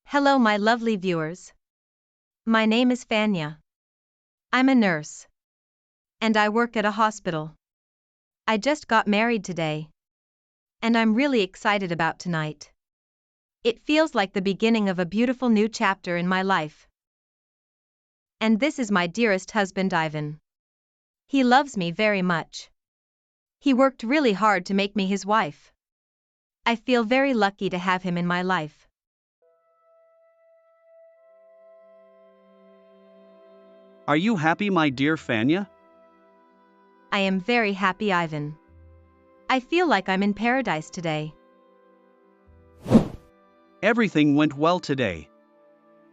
Hello, my lovely viewers. My name is Fanya. I'm a nurse. And I work at a hospital. I just got married today. And I'm really excited about tonight. It feels like the beginning of a beautiful new chapter in my life. And this is my dearest husband, Ivan. He loves me very much. He worked really hard to make me his wife. I feel very lucky to have him in my life. Are you happy, my dear Fanya? I am very happy, Ivan. I feel like I'm in paradise today. Everything went well today.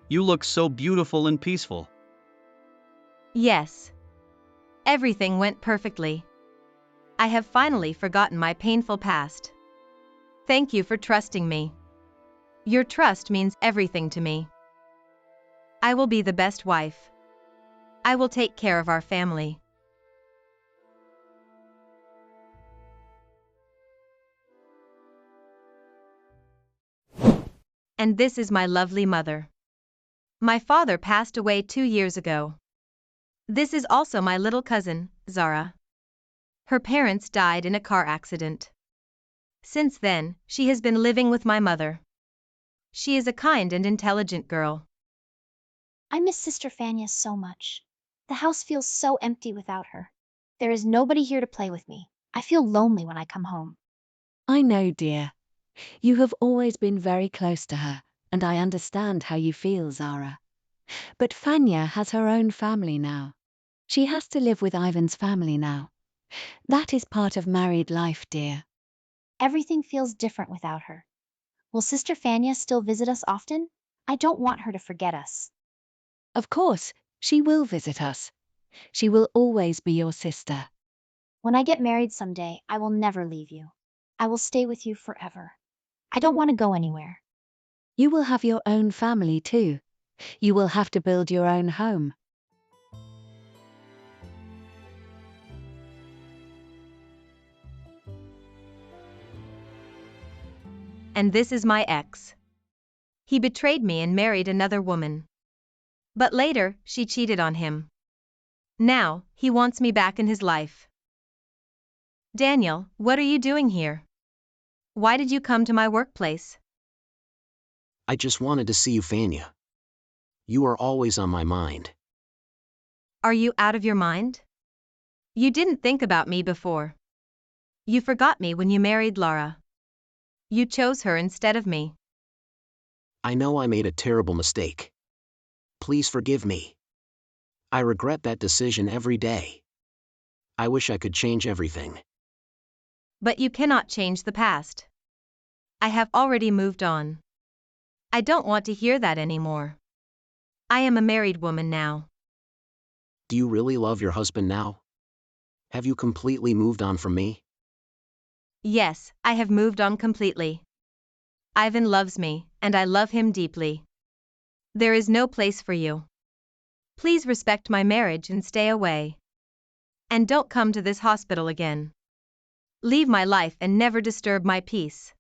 You look so beautiful and peaceful. Yes. Everything went perfectly. I have finally forgotten my painful past. Thank you for trusting me. Your trust means everything to me. I will be the best wife. I will take care of our family. And this is my lovely mother. My father passed away 2 years ago. This is also my little cousin, Zara. Her parents died in a car accident. Since then, she has been living with my mother. She is a kind and intelligent girl. I miss Sister Fanya so much. The house feels so empty without her. There is nobody here to play with me. I feel lonely when I come home. I know, dear. You have always been very close to her, and I understand how you feel, Zara. But Fanya has her own family now. She has to live with Ivan's family now. That is part of married life, dear. Everything feels different without her. Will Sister Fanya still visit us often? I don't want her to forget us. Of course, she will visit us. She will always be your sister. When I get married someday, I will never leave you. I will stay with you forever. I don't want to go anywhere. You will have your own family too. You will have to build your own home. And this is my ex. He betrayed me and married another woman. But later, she cheated on him. Now, he wants me back in his life. Daniel, what are you doing here? Why did you come to my workplace? I just wanted to see you, Fanya. You are always on my mind. Are you out of your mind? You didn't think about me before. You forgot me when you married Laura. You chose her instead of me. I know I made a terrible mistake. Please forgive me. I regret that decision every day. I wish I could change everything. But you cannot change the past. I have already moved on. I don't want to hear that anymore. I am a married woman now. Do you really love your husband now? Have you completely moved on from me? Yes, I have moved on completely. Ivan loves me, and I love him deeply. There is no place for you. Please respect my marriage and stay away. And don't come to this hospital again. Leave my life and never disturb my peace.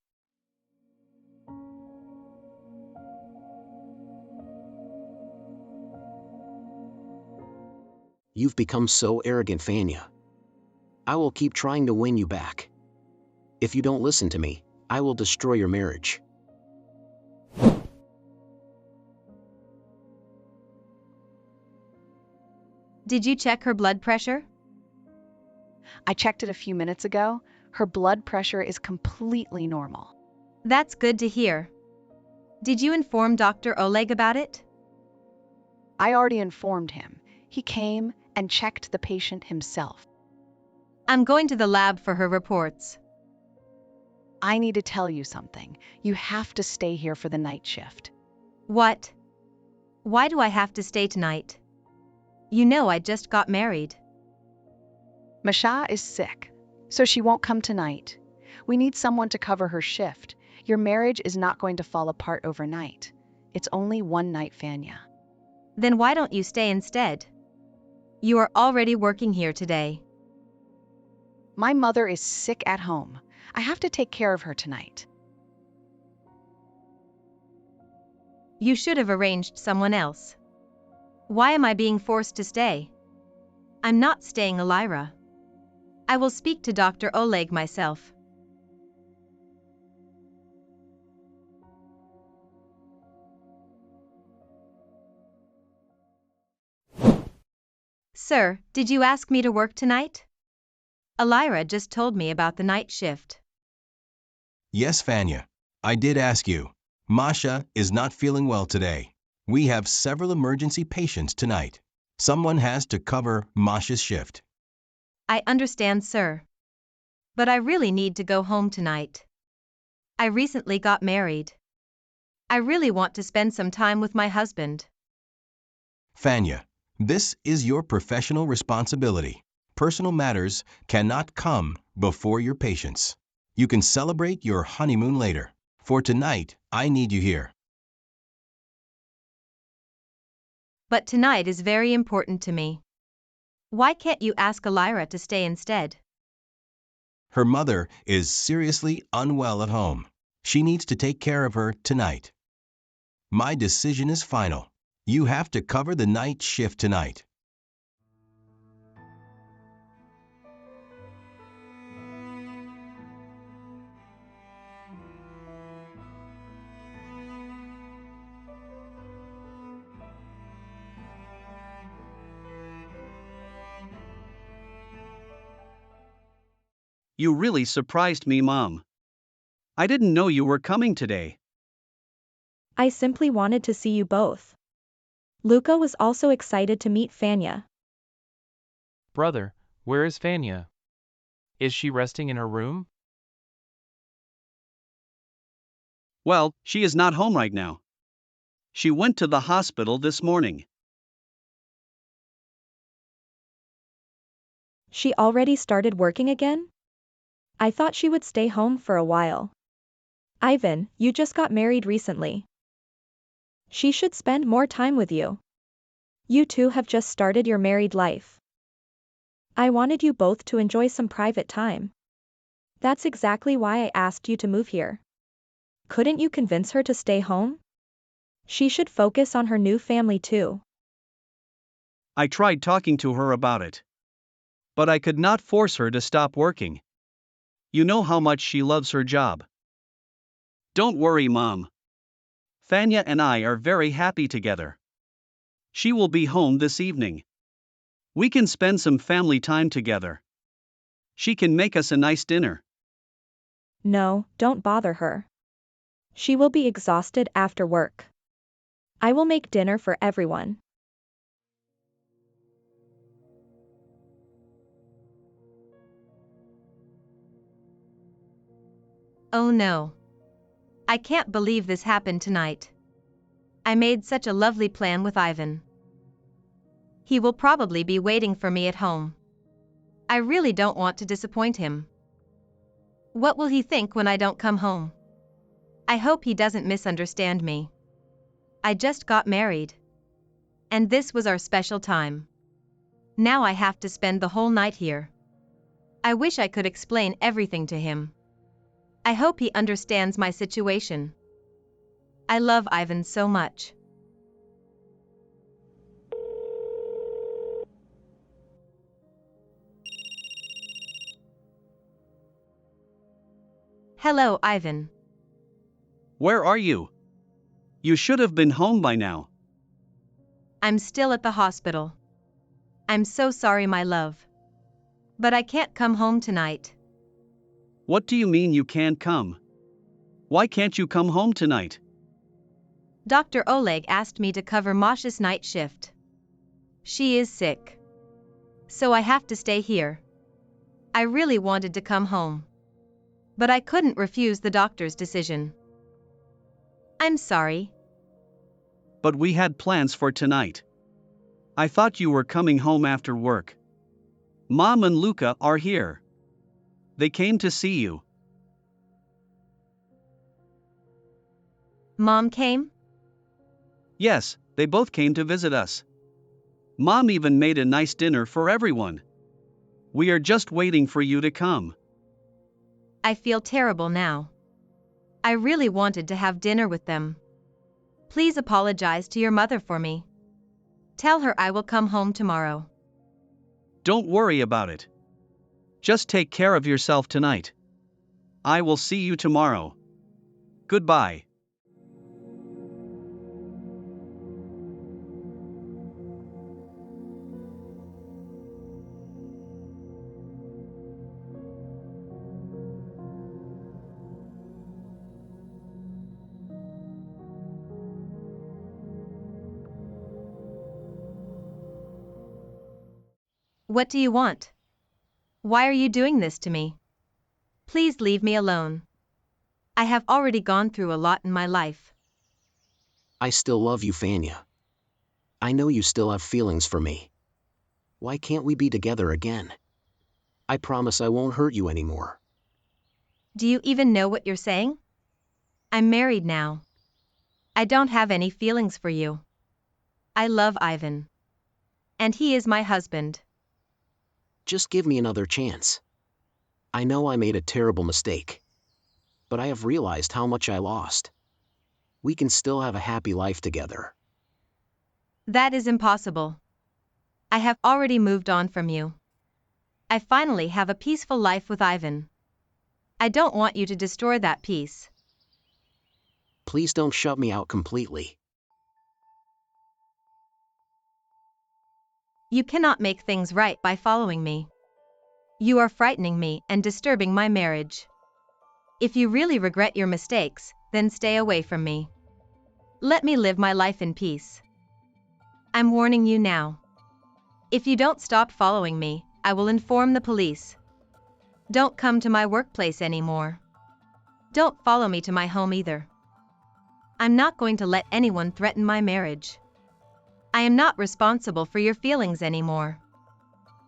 You've become so arrogant, Fanya. I will keep trying to win you back. If you don't listen to me, I will destroy your marriage. Did you check her blood pressure? I checked it a few minutes ago. Her blood pressure is completely normal. That's good to hear. Did you inform Dr. Oleg about it? I already informed him. He came and checked the patient himself. I'm going to the lab for her reports. I need to tell you something. You have to stay here for the night shift. What? Why do I have to stay tonight? You know I just got married. Masha is sick, so she won't come tonight. We need someone to cover her shift. Your marriage is not going to fall apart overnight. It's only one night, Fanya. Then why don't you stay instead? You are already working here today. My mother is sick at home. I have to take care of her tonight. You should have arranged someone else. Why am I being forced to stay? I'm not staying, Elira. I will speak to Dr. Oleg myself. Sir, did you ask me to work tonight? Elira just told me about the night shift. Yes, Fanya. I did ask you. Masha is not feeling well today. We have several emergency patients tonight. Someone has to cover Masha's shift. I understand, sir. But I really need to go home tonight. I recently got married. I really want to spend some time with my husband. Fanya, this is your professional responsibility. Personal matters cannot come before your patients. You can celebrate your honeymoon later. For tonight, I need you here. But tonight is very important to me. Why can't you ask Elira to stay instead? Her mother is seriously unwell at home. She needs to take care of her tonight. My decision is final. You have to cover the night shift tonight. You really surprised me, Mom. I didn't know you were coming today. I simply wanted to see you both. Luca was also excited to meet Fanya. Brother, where is Fanya? Is she resting in her room? Well, she is not home right now. She went to the hospital this morning. She already started working again? I thought she would stay home for a while. Ivan, you just got married recently. She should spend more time with you. You two have just started your married life. I wanted you both to enjoy some private time. That's exactly why I asked you to move here. Couldn't you convince her to stay home? She should focus on her new family too. I tried talking to her about it. But I could not force her to stop working. You know how much she loves her job. Don't worry, Mom. Fanya and I are very happy together. She will be home this evening. We can spend some family time together. She can make us a nice dinner. No, don't bother her. She will be exhausted after work. I will make dinner for everyone. Oh no. I can't believe this happened tonight. I made such a lovely plan with Ivan. He will probably be waiting for me at home. I really don't want to disappoint him. What will he think when I don't come home? I hope he doesn't misunderstand me. I just got married. And this was our special time. Now I have to spend the whole night here. I wish I could explain everything to him. I hope he understands my situation. I love Ivan so much. Hello, Ivan. Where are you? You should have been home by now. I'm still at the hospital. I'm so sorry, my love. But I can't come home tonight. What do you mean you can't come? Why can't you come home tonight? Dr. Oleg asked me to cover Masha's night shift. She is sick. So I have to stay here. I really wanted to come home. But I couldn't refuse the doctor's decision. I'm sorry. But we had plans for tonight. I thought you were coming home after work. Mom and Luca are here. They came to see you. Mom came? Yes, they both came to visit us. Mom even made a nice dinner for everyone. We are just waiting for you to come. I feel terrible now. I really wanted to have dinner with them. Please apologize to your mother for me. Tell her I will come home tomorrow. Don't worry about it. Just take care of yourself tonight. I will see you tomorrow. Goodbye. What do you want? Why are you doing this to me? Please leave me alone. I have already gone through a lot in my life. I still love you, Fanya. I know you still have feelings for me. Why can't we be together again? I promise I won't hurt you anymore. Do you even know what you're saying? I'm married now. I don't have any feelings for you. I love Ivan. And he is my husband. Just give me another chance. I know I made a terrible mistake. But I have realized how much I lost. We can still have a happy life together. That is impossible. I have already moved on from you. I finally have a peaceful life with Ivan. I don't want you to destroy that peace. Please don't shut me out completely. You cannot make things right by following me. You are frightening me and disturbing my marriage. If you really regret your mistakes, then stay away from me. Let me live my life in peace. I'm warning you now. If you don't stop following me, I will inform the police. Don't come to my workplace anymore. Don't follow me to my home either. I'm not going to let anyone threaten my marriage. I am not responsible for your feelings anymore.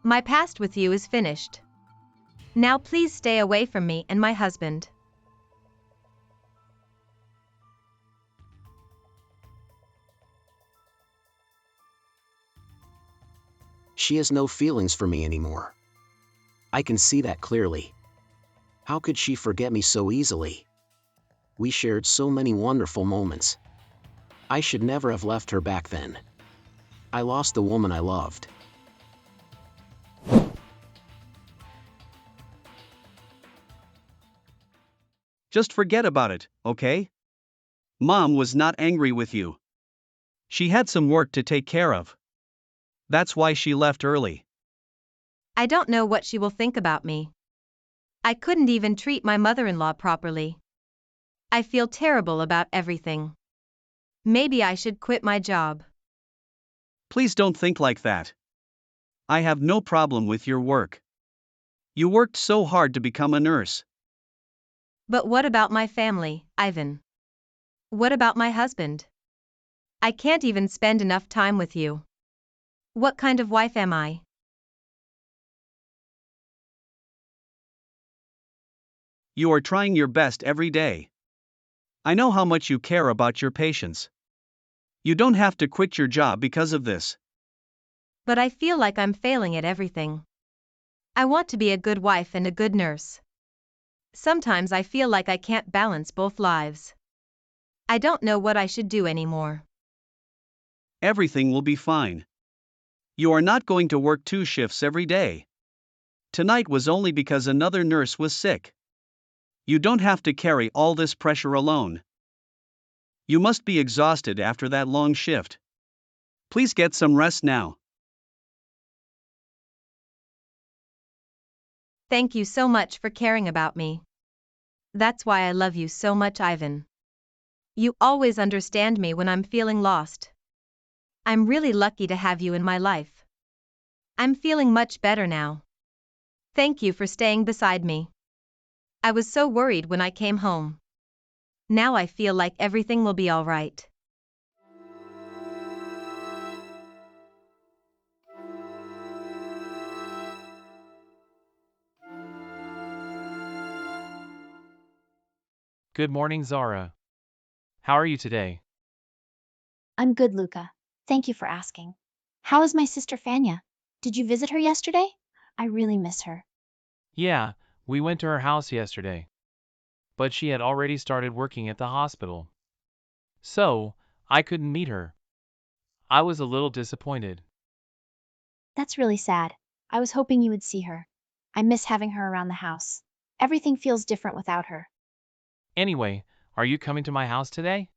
My past with you is finished. Now please stay away from me and my husband. She has no feelings for me anymore. I can see that clearly. How could she forget me so easily? We shared so many wonderful moments. I should never have left her back then. I lost the woman I loved. Just forget about it, okay? Mom was not angry with you. She had some work to take care of. That's why she left early. I don't know what she will think about me. I couldn't even treat my mother-in-law properly. I feel terrible about everything. Maybe I should quit my job. Please don't think like that. I have no problem with your work. You worked so hard to become a nurse. But what about my family, Ivan? What about my husband? I can't even spend enough time with you. What kind of wife am I? You are trying your best every day. I know how much you care about your patients. You don't have to quit your job because of this. But I feel like I'm failing at everything. I want to be a good wife and a good nurse. Sometimes I feel like I can't balance both lives. I don't know what I should do anymore. Everything will be fine. You are not going to work 2 shifts every day. Tonight was only because another nurse was sick. You don't have to carry all this pressure alone. You must be exhausted after that long shift. Please get some rest now. Thank you so much for caring about me. That's why I love you so much, Ivan. You always understand me when I'm feeling lost. I'm really lucky to have you in my life. I'm feeling much better now. Thank you for staying beside me. I was so worried when I came home. Now I feel like everything will be all right. Good morning, Zara. How are you today? I'm good, Luca. Thank you for asking. How is my sister Fanya? Did you visit her yesterday? I really miss her. Yeah, we went to her house yesterday. But she had already started working at the hospital. So, I couldn't meet her. I was a little disappointed. That's really sad. I was hoping you would see her. I miss having her around the house. Everything feels different without her. Anyway, are you coming to my house today?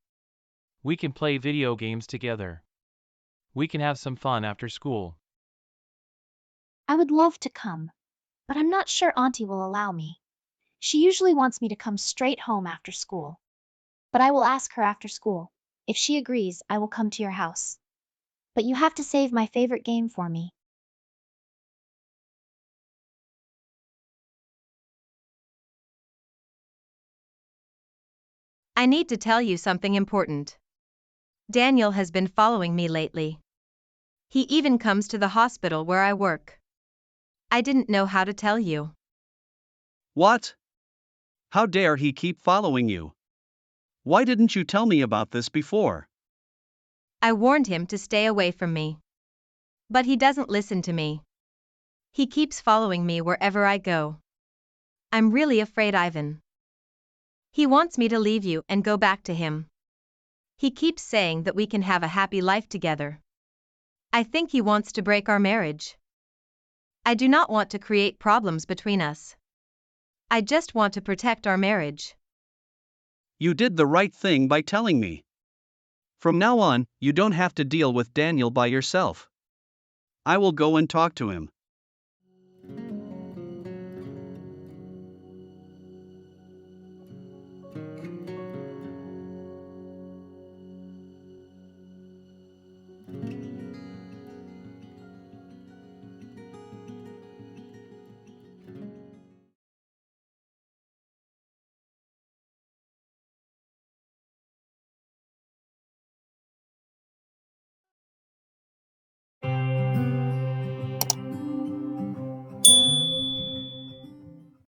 We can play video games together. We can have some fun after school. I would love to come, but I'm not sure Auntie will allow me. She usually wants me to come straight home after school. But I will ask her after school. If she agrees, I will come to your house. But you have to save my favorite game for me. I need to tell you something important. Daniel has been following me lately. He even comes to the hospital where I work. I didn't know how to tell you. What? How dare he keep following you? Why didn't you tell me about this before? I warned him to stay away from me. But he doesn't listen to me. He keeps following me wherever I go. I'm really afraid, Ivan. He wants me to leave you and go back to him. He keeps saying that we can have a happy life together. I think he wants to break our marriage. I do not want to create problems between us. I just want to protect our marriage. You did the right thing by telling me. From now on, you don't have to deal with Daniel by yourself. I will go and talk to him.